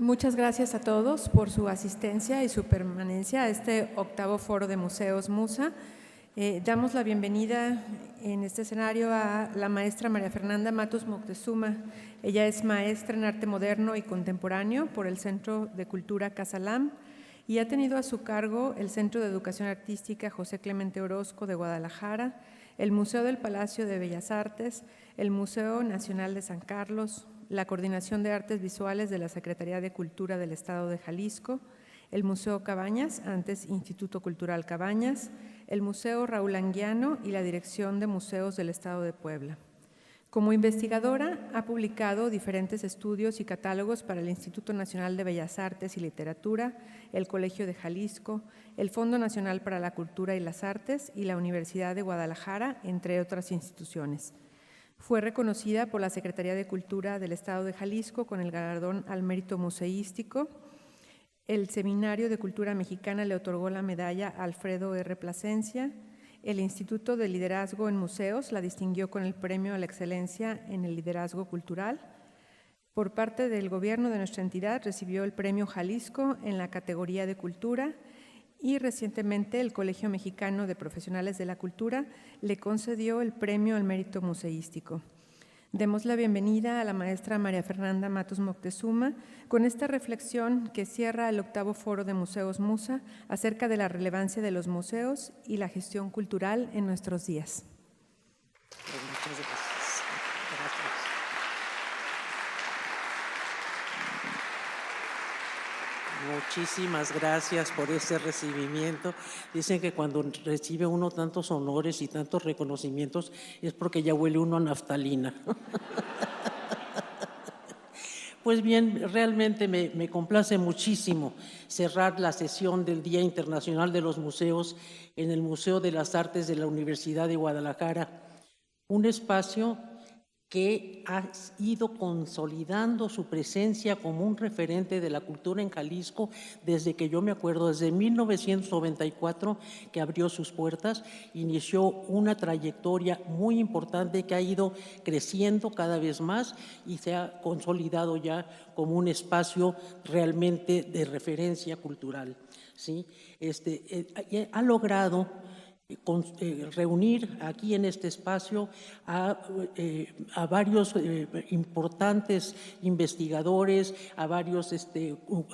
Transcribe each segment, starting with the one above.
Muchas gracias a todos por su asistencia y su permanencia a este octavo foro de museos MUSA. Damos la bienvenida en este escenario a la maestra María Fernanda Matus Moctezuma. Ella es maestra en arte moderno y contemporáneo por el Centro de Cultura Casalam y ha tenido a su cargo el Centro de Educación Artística José Clemente Orozco de Guadalajara, el Museo del Palacio de Bellas Artes, el Museo Nacional de San Carlos, la Coordinación de Artes Visuales de la Secretaría de Cultura del Estado de Jalisco, el Museo Cabañas, antes Instituto Cultural Cabañas, el Museo Raúl Anguiano y la Dirección de Museos del Estado de Puebla. Como investigadora, ha publicado diferentes estudios y catálogos para el Instituto Nacional de Bellas Artes y Literatura, el Colegio de Jalisco, el Fondo Nacional para la Cultura y las Artes y la Universidad de Guadalajara, entre otras instituciones. Fue reconocida por la Secretaría de Cultura del Estado de Jalisco con el galardón al mérito museístico. El Seminario de Cultura Mexicana le otorgó la medalla Alfredo R. Plasencia. El Instituto de Liderazgo en Museos la distinguió con el Premio a la Excelencia en el Liderazgo Cultural. Por parte del gobierno de nuestra entidad recibió el Premio Jalisco en la categoría de Cultura y recientemente el Colegio Mexicano de Profesionales de la Cultura le concedió el Premio al Mérito Museístico. Demos la bienvenida a la maestra María Fernanda Matus Moctezuma con esta reflexión que cierra el octavo foro de Museos MUSA acerca de la relevancia de los museos y la gestión cultural en nuestros días. Muchas gracias. Muchísimas gracias por ese recibimiento. Dicen que cuando recibe uno tantos honores y tantos reconocimientos es porque ya huele uno a naftalina. Pues bien, realmente me complace muchísimo cerrar la sesión del Día Internacional de los Museos en el Museo de las Artes de la Universidad de Guadalajara, un espacio que ha ido consolidando su presencia como un referente de la cultura en Jalisco desde que yo me acuerdo, desde 1994 que abrió sus puertas, inició una trayectoria muy importante que ha ido creciendo cada vez más y se ha consolidado ya como un espacio realmente de referencia cultural, ¿sí? Ha logrado reunir aquí en este espacio a varios importantes investigadores, a varios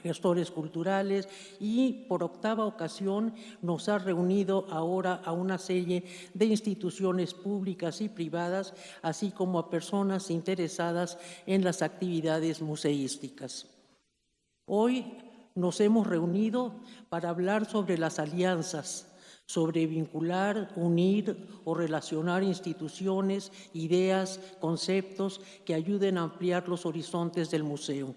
gestores culturales y por octava ocasión nos ha reunido ahora a una serie de instituciones públicas y privadas, así como a personas interesadas en las actividades museísticas. Hoy nos hemos reunido para hablar sobre las alianzas, sobre vincular, unir o relacionar instituciones, ideas, conceptos que ayuden a ampliar los horizontes del museo.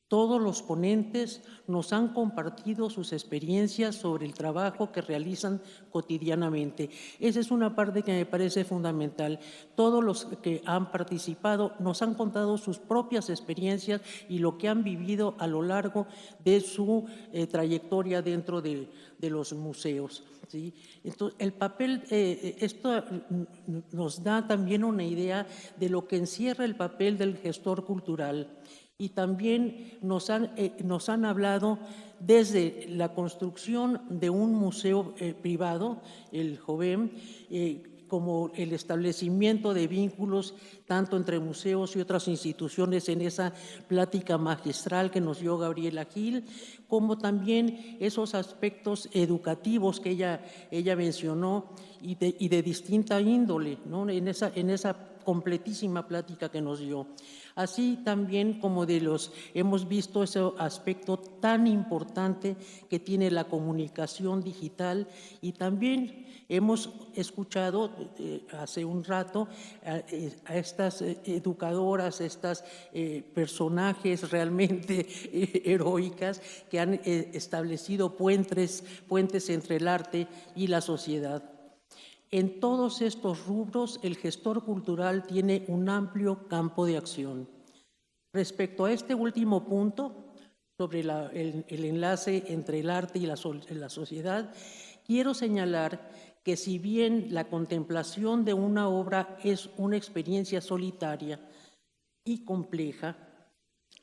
Todos los ponentes nos han compartido sus experiencias sobre el trabajo que realizan cotidianamente. Esa es una parte que me parece fundamental. Todos los que han participado nos han contado sus propias experiencias y lo que han vivido a lo largo de su trayectoria dentro de los museos, ¿sí? Entonces, el papel, esto nos da también una idea de lo que encierra el papel del gestor cultural. Y también nos han hablado desde la construcción de un museo privado, el JOVEM, como el establecimiento de vínculos tanto entre museos y otras instituciones en esa plática magistral que nos dio Gabriela Gil, como también esos aspectos educativos que ella mencionó y de distinta índole, ¿no? en esa completísima plática que nos dio. Así también como hemos visto ese aspecto tan importante que tiene la comunicación digital y también hemos escuchado hace un rato a estas educadoras, estas personajes realmente heroicas que han establecido puentes entre el arte y la sociedad. En todos estos rubros, el gestor cultural tiene un amplio campo de acción. Respecto a este último punto, sobre el enlace entre el arte y la sociedad, quiero señalar que si bien la contemplación de una obra es una experiencia solitaria y compleja,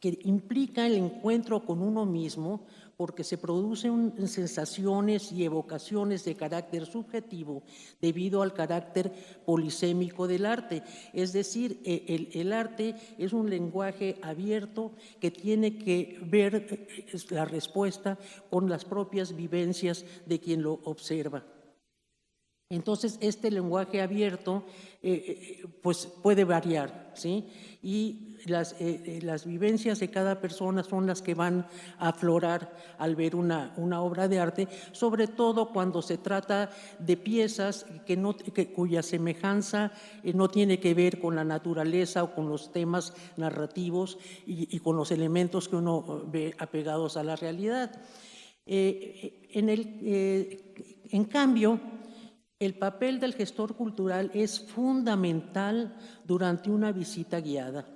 que implica el encuentro con uno mismo, porque se producen sensaciones y evocaciones de carácter subjetivo debido al carácter polisémico del arte. Es decir, el arte es un lenguaje abierto que tiene que ver la respuesta con las propias vivencias de quien lo observa. Entonces, este lenguaje abierto pues puede variar, ¿sí? Y las vivencias de cada persona son las que van a aflorar al ver una obra de arte, sobre todo cuando se trata de piezas cuya semejanza no tiene que ver con la naturaleza o con los temas narrativos y con los elementos que uno ve apegados a la realidad. En cambio, el papel del gestor cultural es fundamental durante una visita guiada.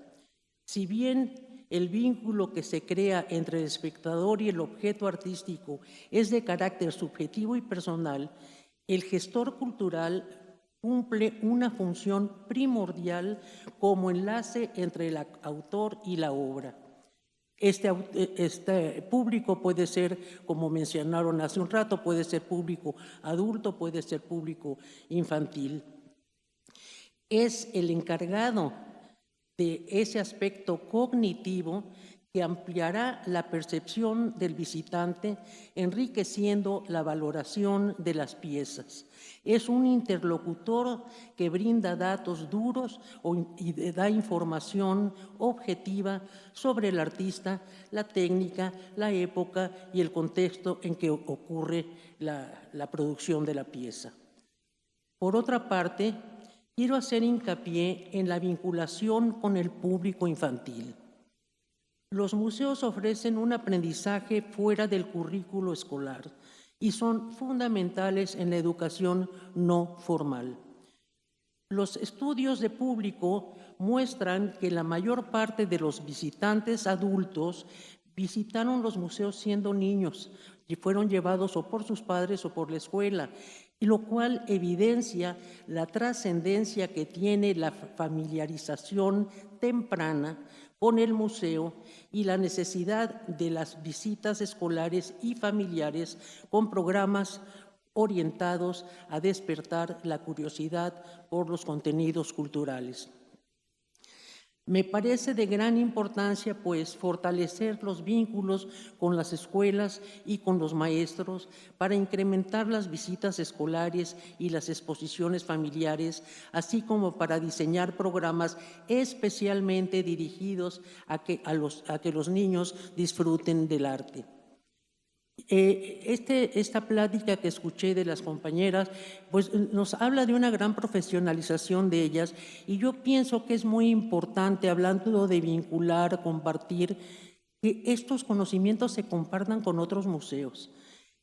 Si bien el vínculo que se crea entre el espectador y el objeto artístico es de carácter subjetivo y personal, el gestor cultural cumple una función primordial como enlace entre el autor y la obra. Este público puede ser, como mencionaron hace un rato, puede ser público adulto, puede ser público infantil. Es el encargado de ese aspecto cognitivo que ampliará la percepción del visitante, enriqueciendo la valoración de las piezas. Es un interlocutor que brinda datos duros y da información objetiva sobre el artista, la técnica, la época y el contexto en que ocurre la producción de la pieza. Por otra parte, quiero hacer hincapié en la vinculación con el público infantil. Los museos ofrecen un aprendizaje fuera del currículo escolar y son fundamentales en la educación no formal. Los estudios de público muestran que la mayor parte de los visitantes adultos visitaron los museos siendo niños y fueron llevados o por sus padres o por la escuela, y lo cual evidencia la trascendencia que tiene la familiarización temprana con el museo y la necesidad de las visitas escolares y familiares con programas orientados a despertar la curiosidad por los contenidos culturales. Me parece de gran importancia, pues, fortalecer los vínculos con las escuelas y con los maestros para incrementar las visitas escolares y las exposiciones familiares, así como para diseñar programas especialmente dirigidos a que los niños disfruten del arte. Esta plática que escuché de las compañeras, pues nos habla de una gran profesionalización de ellas, y yo pienso que es muy importante, hablando de vincular, compartir, que estos conocimientos se compartan con otros museos.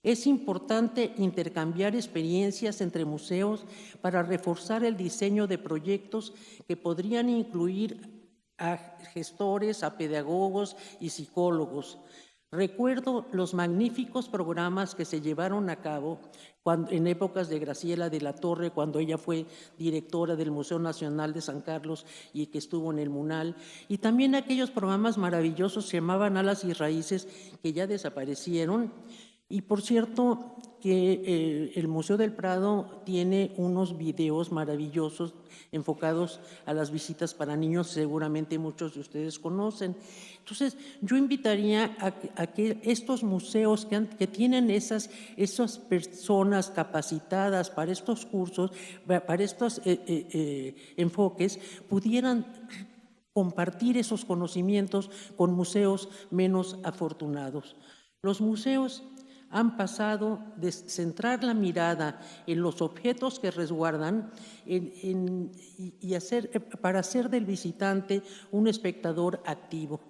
Es importante intercambiar experiencias entre museos para reforzar el diseño de proyectos que podrían incluir a gestores, a pedagogos y psicólogos. Recuerdo los magníficos programas que se llevaron a cabo en épocas de Graciela de la Torre, cuando ella fue directora del Museo Nacional de San Carlos y que estuvo en el MUNAL, y también aquellos programas maravillosos se llamaban Alas y Raíces, que ya desaparecieron. Y por cierto que el Museo del Prado tiene unos videos maravillosos enfocados a las visitas para niños, seguramente muchos de ustedes conocen. Entonces, yo invitaría a que estos museos que tienen esas personas capacitadas para estos cursos, para estos enfoques, pudieran compartir esos conocimientos con museos menos afortunados. Los museos han pasado de centrar la mirada en los objetos que resguardan para hacer del visitante un espectador activo.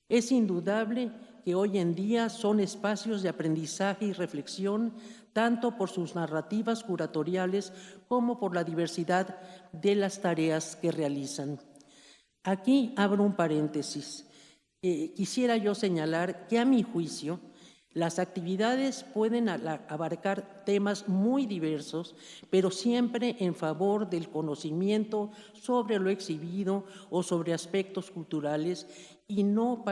Es indudable que hoy en día son espacios de aprendizaje y reflexión, tanto por sus narrativas curatoriales como por la diversidad de las tareas que realizan. Aquí abro un paréntesis. Quisiera yo señalar que, a mi juicio, Las actividades pueden abarcar temas muy diversos, pero siempre en favor del conocimiento sobre lo exhibido o sobre aspectos culturales y no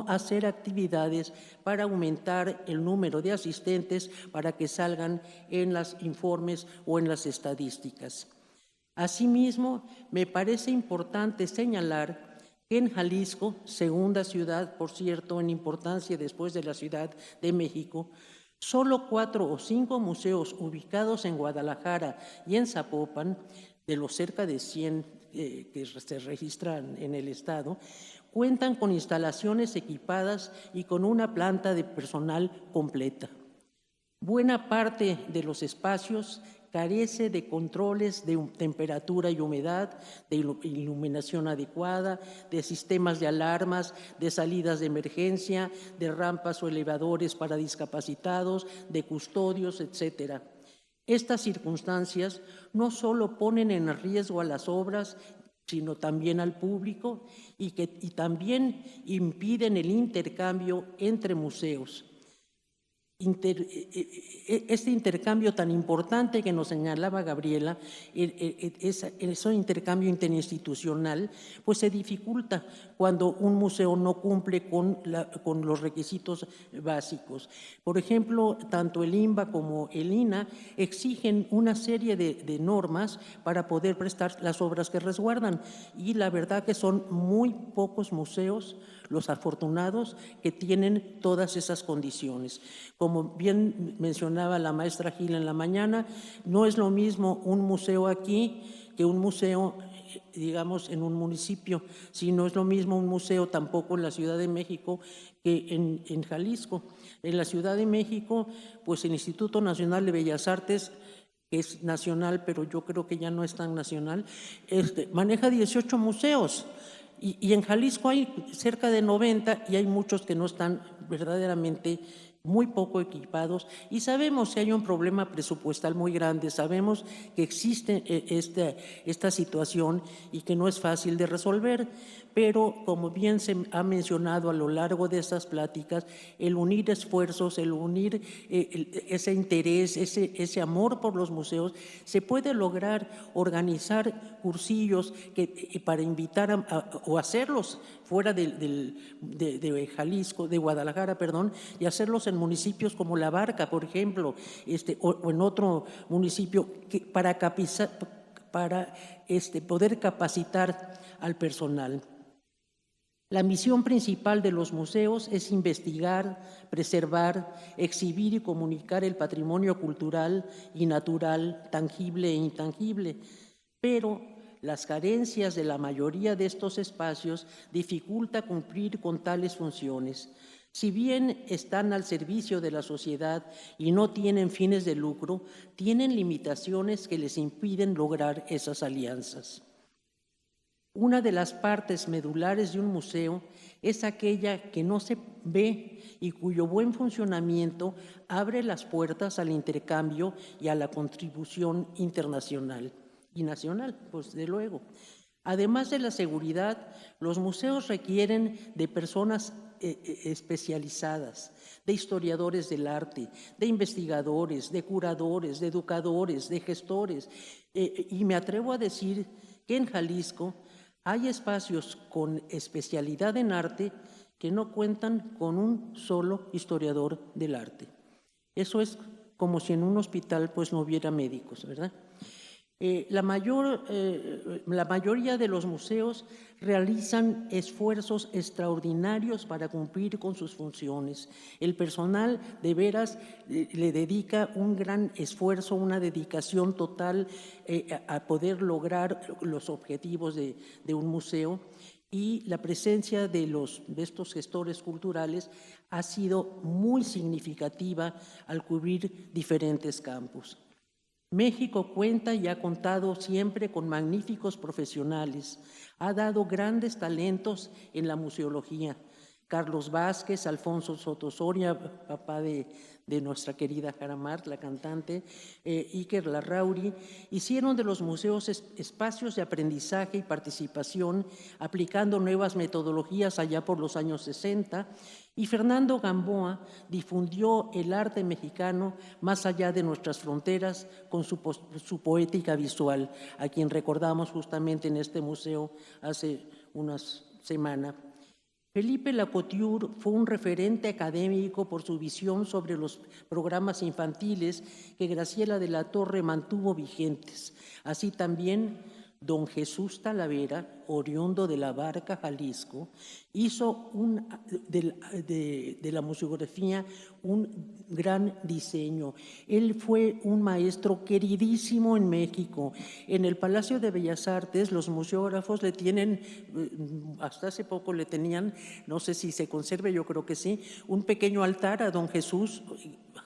hacer actividades para aumentar el número de asistentes para que salgan en los informes o en las estadísticas. Asimismo, me parece importante señalar que en Jalisco, segunda ciudad, por cierto, en importancia después de la Ciudad de México, solo 4 o 5 museos ubicados en Guadalajara y en Zapopan, de los cerca de 100 que se registran en el estado, cuentan con instalaciones equipadas y con una planta de personal completa. Buena parte de los espacios carece de controles de temperatura y humedad, de iluminación adecuada, de sistemas de alarmas, de salidas de emergencia, de rampas o elevadores para discapacitados, de custodios, etc. Estas circunstancias no solo ponen en riesgo a las obras, sino también al público y también impiden el intercambio entre museos. Este intercambio tan importante que nos señalaba Gabriela, ese intercambio interinstitucional, pues se dificulta cuando un museo no cumple con los requisitos básicos. Por ejemplo, tanto el INBA como el INAH exigen una serie de normas para poder prestar las obras que resguardan, y la verdad que son muy pocos museos los afortunados que tienen todas esas condiciones. Como bien mencionaba la maestra Gil en la mañana, no es lo mismo un museo aquí que un museo, digamos, en un municipio, si no es lo mismo un museo tampoco en la Ciudad de México que en Jalisco. En la Ciudad de México, pues el Instituto Nacional de Bellas Artes, que es nacional, pero yo creo que ya no es tan nacional, maneja 18 museos. Y en Jalisco hay cerca de 90 y hay muchos que no están verdaderamente muy poco equipados, y sabemos que hay un problema presupuestal muy grande, sabemos que existe esta situación y que no es fácil de resolver, pero como bien se ha mencionado a lo largo de estas pláticas, el unir esfuerzos, el unir ese interés, ese amor por los museos, se puede lograr organizar cursillos para invitar o hacerlos fuera de Jalisco, de Guadalajara, perdón, y hacerlos en municipios como La Barca, por ejemplo, o en otro municipio, para poder capacitar al personal. La misión principal de los museos es investigar, preservar, exhibir y comunicar el patrimonio cultural y natural, tangible e intangible, pero las carencias de la mayoría de estos espacios dificulta cumplir con tales funciones. Si bien están al servicio de la sociedad y no tienen fines de lucro, tienen limitaciones que les impiden lograr esas alianzas. Una de las partes medulares de un museo es aquella que no se ve y cuyo buen funcionamiento abre las puertas al intercambio y a la contribución internacional y nacional, pues de luego. Además de la seguridad, los museos requieren de personas especializadas, de historiadores del arte, de investigadores, de curadores, de educadores, de gestores. Y me atrevo a decir que en Jalisco hay espacios con especialidad en arte que no cuentan con un solo historiador del arte. Eso es como si en un hospital pues no hubiera médicos, ¿verdad? La mayoría de los museos realizan esfuerzos extraordinarios para cumplir con sus funciones. El personal de veras le dedica un gran esfuerzo, una dedicación total a poder lograr los objetivos de un museo, y la presencia de estos gestores culturales ha sido muy significativa al cubrir diferentes campos. México cuenta y ha contado siempre con magníficos profesionales, ha dado grandes talentos en la museología, Carlos Vázquez, Alfonso Soto Soria, papá de nuestra querida Jaramar, la cantante, Iker Larrauri, hicieron de los museos espacios de aprendizaje y participación, aplicando nuevas metodologías allá por los años 60, y Fernando Gamboa difundió el arte mexicano más allá de nuestras fronteras con su poética visual, a quien recordamos justamente en este museo hace unas semanas. Felipe Lacouture fue un referente académico por su visión sobre los programas infantiles que Graciela de la Torre mantuvo vigentes. Así también don Jesús Talavera, oriundo de La Barca, Jalisco, hizo de la museografía un gran diseño. Él fue un maestro queridísimo en México. En el Palacio de Bellas Artes, los museógrafos le tienen, hasta hace poco le tenían, no sé si se conserve, yo creo que sí, un pequeño altar a don Jesús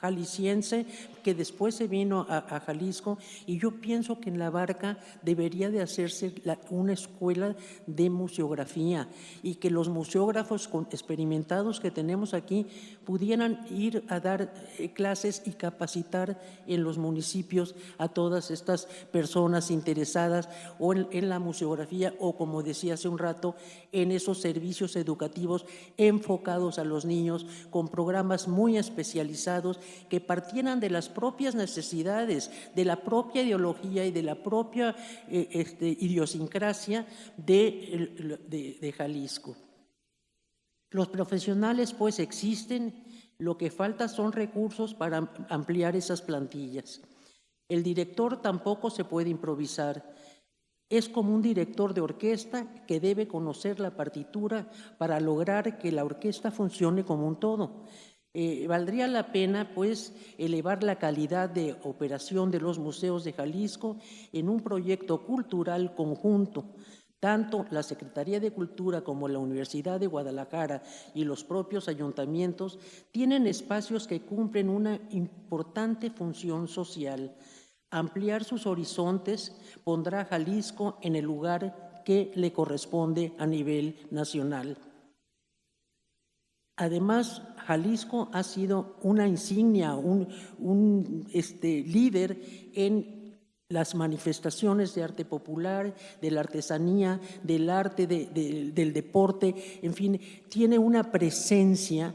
jalisciense, que después se vino a Jalisco, y yo pienso que en La Barca debería de hacerse una escuela de museografía, y que los museógrafos experimentados que tenemos aquí pudieran ir a dar clases y capacitar en los municipios a todas estas personas interesadas o en la museografía, o como decía hace un rato, en esos servicios educativos enfocados a los niños con programas muy especializados que partieran de las propias necesidades, de la propia ideología y de la propia idiosincrasia de Jalisco. Los profesionales pues existen, lo que falta son recursos para ampliar esas plantillas. El director tampoco se puede improvisar. Es como un director de orquesta que debe conocer la partitura para lograr que la orquesta funcione como un todo. Valdría la pena, pues, elevar la calidad de operación de los museos de Jalisco en un proyecto cultural conjunto. Tanto la Secretaría de Cultura como la Universidad de Guadalajara y los propios ayuntamientos tienen espacios que cumplen una importante función social. Ampliar sus horizontes pondrá a Jalisco en el lugar que le corresponde a nivel nacional. Además, Jalisco ha sido una insignia, un líder en las manifestaciones de arte popular, de la artesanía, del arte, del deporte, en fin, tiene una presencia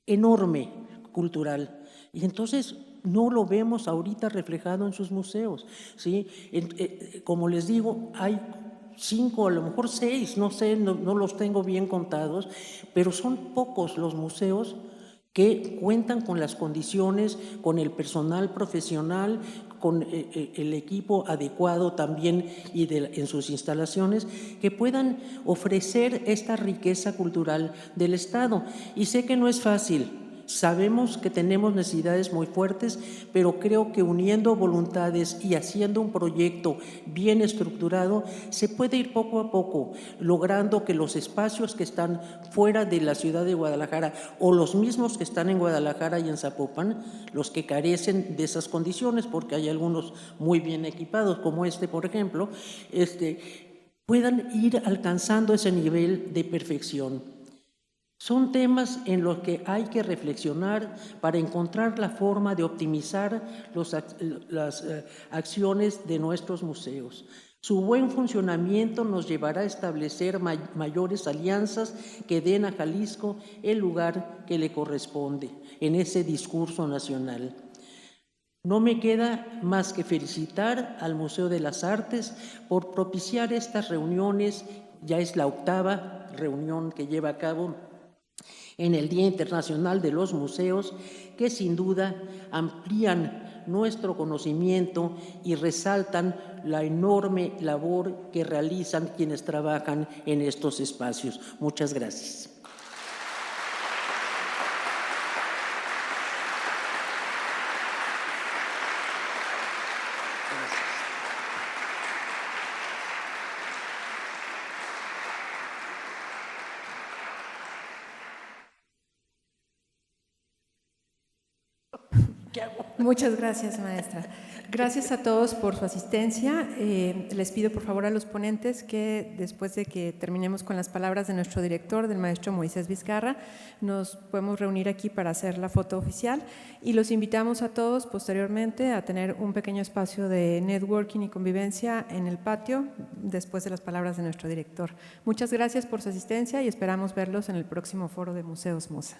enorme cultural. Y entonces no lo vemos ahorita reflejado en sus museos, ¿sí? Como les digo, hay 5, a lo mejor 6, no sé, no los tengo bien contados, pero son pocos los museos que cuentan con las condiciones, con el personal profesional, con el equipo adecuado también y en sus instalaciones, que puedan ofrecer esta riqueza cultural del Estado. Y sé que no es fácil. Sabemos que tenemos necesidades muy fuertes, pero creo que uniendo voluntades y haciendo un proyecto bien estructurado, se puede ir poco a poco, logrando que los espacios que están fuera de la ciudad de Guadalajara o los mismos que están en Guadalajara y en Zapopan, los que carecen de esas condiciones, porque hay algunos muy bien equipados, como por ejemplo, puedan ir alcanzando ese nivel de perfección. Son temas en los que hay que reflexionar para encontrar la forma de optimizar las acciones de nuestros museos. Su buen funcionamiento nos llevará a establecer mayores alianzas que den a Jalisco el lugar que le corresponde en ese discurso nacional. No me queda más que felicitar al Museo de las Artes por propiciar estas reuniones. Ya es la 8ª reunión que lleva a cabo en el Día Internacional de los Museos, que sin duda amplían nuestro conocimiento y resaltan la enorme labor que realizan quienes trabajan en estos espacios. Muchas gracias. ¿Qué hago? Muchas gracias, maestra. Gracias a todos por su asistencia. Les pido por favor a los ponentes que después de que terminemos con las palabras de nuestro director, del maestro Moisés Vizcarra, nos podemos reunir aquí para hacer la foto oficial y los invitamos a todos posteriormente a tener un pequeño espacio de networking y convivencia en el patio después de las palabras de nuestro director. Muchas gracias por su asistencia y esperamos verlos en el próximo foro de Museos Musa.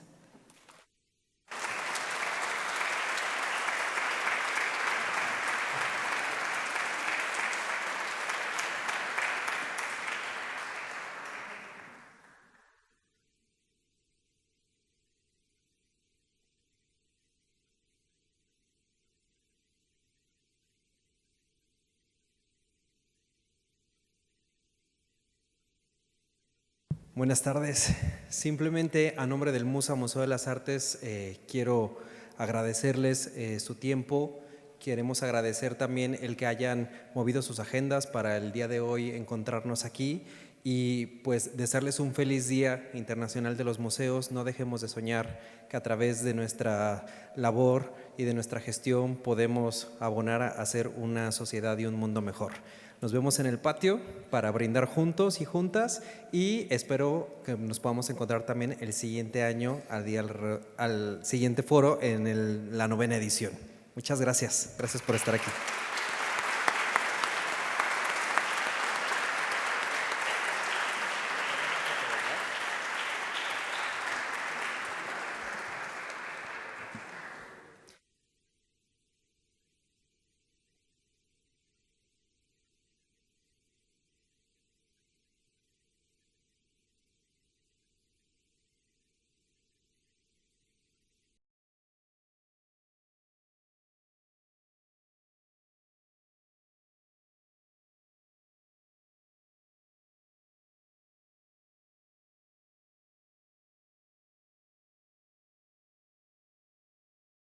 Buenas tardes. Simplemente a nombre del MUSA, Museo de las Artes, quiero agradecerles su tiempo. Queremos agradecer también el que hayan movido sus agendas para el día de hoy encontrarnos aquí y pues desearles un feliz Día Internacional de los Museos. No dejemos de soñar que a través de nuestra labor y de nuestra gestión podemos abonar a hacer una sociedad y un mundo mejor. Nos vemos en el patio para brindar juntos y juntas y espero que nos podamos encontrar también el siguiente año al siguiente foro en la 9ª edición. Muchas gracias. Gracias por estar aquí.